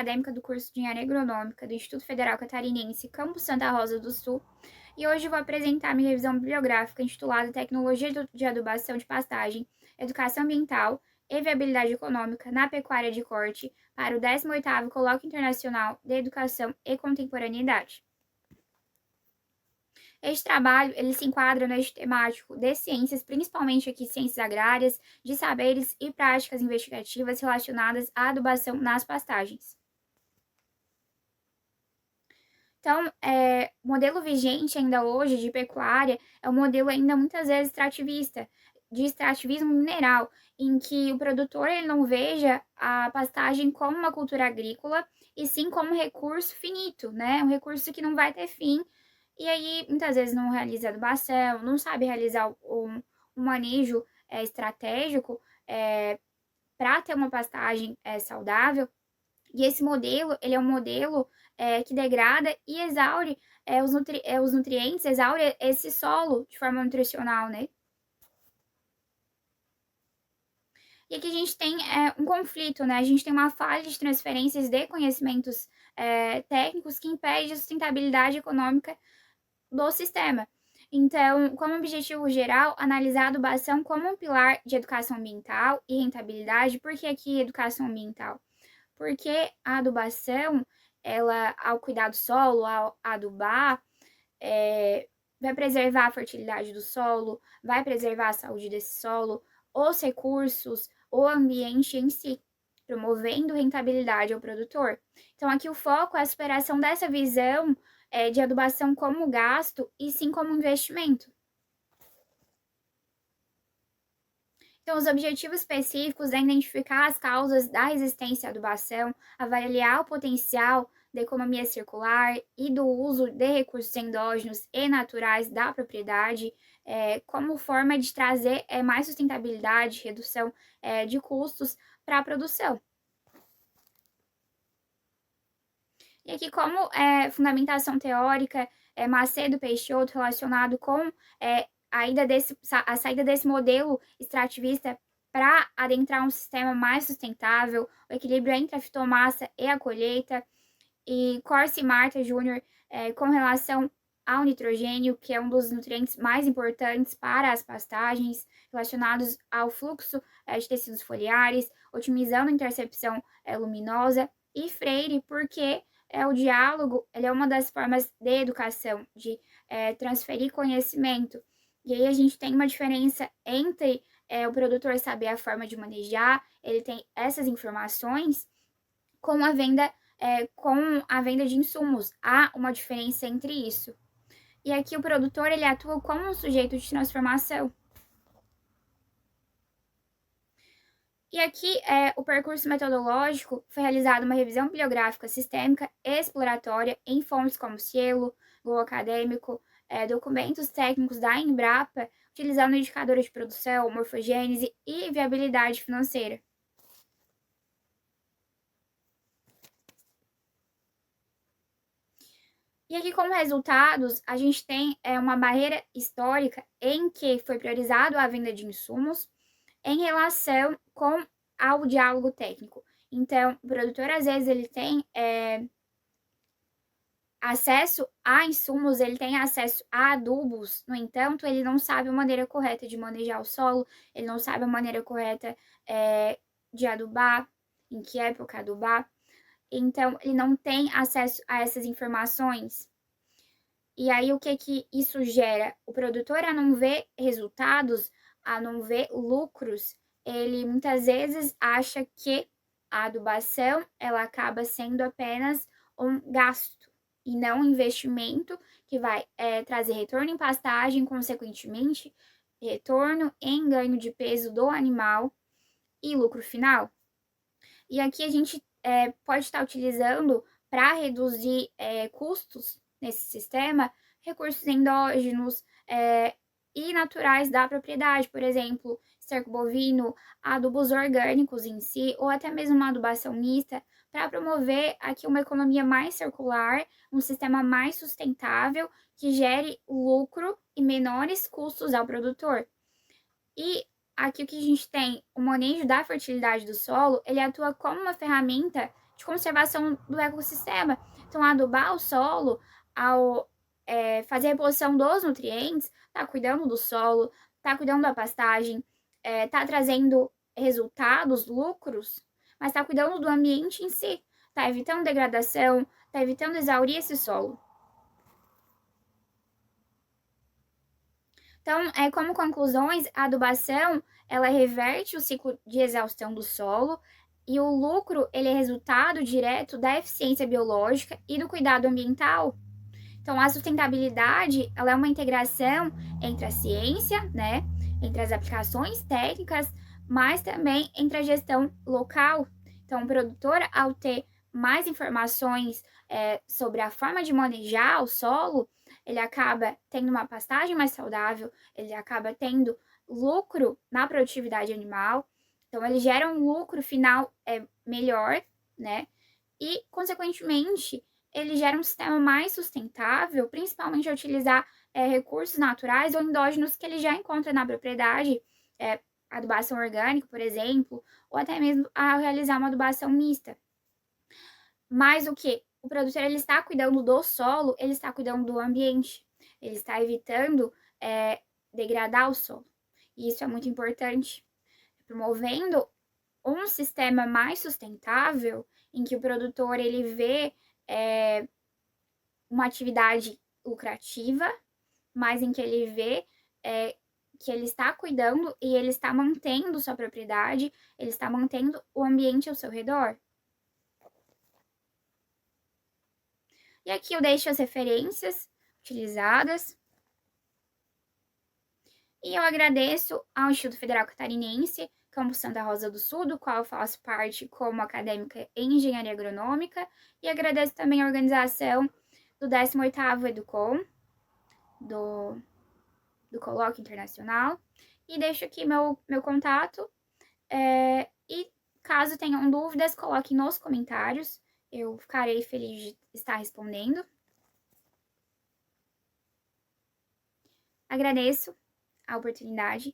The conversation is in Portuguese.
acadêmica do curso de Engenharia Agronômica do Instituto Federal Catarinense, Campus Santa Rosa do Sul, e hoje vou apresentar minha revisão bibliográfica intitulada Tecnologia de Adubação de Pastagem, Educação Ambiental e Viabilidade Econômica na Pecuária de Corte para o 18º Colóquio Internacional de Educação e Contemporaneidade. Este trabalho ele se enquadra no eixo temático de ciências, principalmente aqui ciências agrárias, de saberes e práticas investigativas relacionadas à adubação nas pastagens. Então, o modelo vigente ainda hoje de pecuária é um modelo ainda muitas vezes extrativista, de extrativismo mineral, em que o produtor ele não veja a pastagem como uma cultura agrícola, e sim como um recurso finito, né? Um recurso que não vai ter fim. E aí, muitas vezes, não realiza adubação, não sabe realizar um manejo estratégico para ter uma pastagem saudável. E esse modelo, ele é um modelo que degrada e exaure os nutrientes, exaure esse solo de forma nutricional, né? E aqui a gente tem um conflito, né? A gente tem uma falha de transferências de conhecimentos técnicos que impede a sustentabilidade econômica do sistema. Então, como objetivo geral, analisar a adubação como um pilar de educação ambiental e rentabilidade. Por que aqui educação ambiental? Porque a adubação, ela, ao cuidar do solo, ao adubar, vai preservar a fertilidade do solo, vai preservar a saúde desse solo, os recursos, o ambiente em si, promovendo rentabilidade ao produtor. Então, aqui o foco é a superação dessa visão de adubação como gasto e sim como investimento. Então, os objetivos específicos é identificar as causas da resistência à adubação, avaliar o potencial da economia circular e do uso de recursos endógenos e naturais da propriedade, como forma de trazer mais sustentabilidade, redução de custos para a produção. E aqui, como fundamentação teórica, Macedo Peixoto relacionado com a saída desse modelo extrativista para adentrar um sistema mais sustentável, o equilíbrio entre a fitomassa e a colheita, e Corsi e Marta Júnior com relação ao nitrogênio, que é um dos nutrientes mais importantes para as pastagens, relacionados ao fluxo de tecidos foliares, otimizando a intercepção luminosa, e Freire, porque o diálogo ele é uma das formas de educação, de transferir conhecimento. E aí a gente tem uma diferença entre o produtor saber a forma de manejar, ele tem essas informações, com a venda de insumos. Há uma diferença entre isso. E aqui o produtor ele atua como um sujeito de transformação. E aqui o percurso metodológico foi realizado uma revisão bibliográfica sistêmica e exploratória em fontes como Cielo, Google Acadêmico, documentos técnicos da Embrapa, utilizando indicadores de produção, morfogênese e viabilidade financeira. E aqui, como resultados, a gente tem uma barreira histórica em que foi priorizado a venda de insumos em relação ao diálogo técnico. Então, o produtor, às vezes, ele tem acesso a insumos, ele tem acesso a adubos, no entanto, ele não sabe a maneira correta de manejar o solo, ele não sabe a maneira correta de adubar, em que época adubar. Então, ele não tem acesso a essas informações. E aí, o que isso gera? O produtor, a não ver resultados, a não ver lucros, ele muitas vezes acha que a adubação, ela acaba sendo apenas um gasto e não um investimento que vai trazer retorno em pastagem, consequentemente, retorno em ganho de peso do animal e lucro final. E aqui a gente pode estar utilizando para reduzir custos nesse sistema recursos endógenos e naturais da propriedade, por exemplo, esterco bovino, adubos orgânicos em si, ou até mesmo uma adubação mista, para promover aqui uma economia mais circular, um sistema mais sustentável que gere lucro e menores custos ao produtor. E aqui o que a gente tem, o manejo da fertilidade do solo, ele atua como uma ferramenta de conservação do ecossistema. Então, adubar o solo, ao fazer a reposição dos nutrientes, tá cuidando do solo, tá cuidando da pastagem, tá trazendo resultados, lucros, mas tá cuidando do ambiente em si, tá evitando degradação, tá evitando exaurir esse solo. Então, como conclusões, a adubação, ela reverte o ciclo de exaustão do solo e o lucro, ele é resultado direto da eficiência biológica e do cuidado ambiental. Então, a sustentabilidade, ela é uma integração entre a ciência, né, entre as aplicações técnicas, mas também entre a gestão local. Então, o produtor, ao ter mais informações sobre a forma de manejar o solo, ele acaba tendo uma pastagem mais saudável, ele acaba tendo lucro na produtividade animal, então ele gera um lucro final melhor, né? E, consequentemente, ele gera um sistema mais sustentável, principalmente ao utilizar recursos naturais ou endógenos que ele já encontra na propriedade, adubação orgânica, por exemplo, ou até mesmo ao realizar uma adubação mista. Mais o que? O produtor ele está cuidando do solo, ele está cuidando do ambiente, ele está evitando degradar o solo. E isso é muito importante, promovendo um sistema mais sustentável, em que o produtor ele vê uma atividade lucrativa, mas em que ele vê que ele está cuidando e ele está mantendo sua propriedade, ele está mantendo o ambiente ao seu redor. E aqui eu deixo as referências utilizadas. E eu agradeço ao Instituto Federal Catarinense, Campus Santa Rosa do Sul, do qual eu faço parte como acadêmica em Engenharia Agronômica, e agradeço também a organização do 18º Educom, do Colóquio Internacional, e deixo aqui meu contato, e caso tenham dúvidas, coloquem nos comentários, eu ficarei feliz de estar respondendo. Agradeço a oportunidade.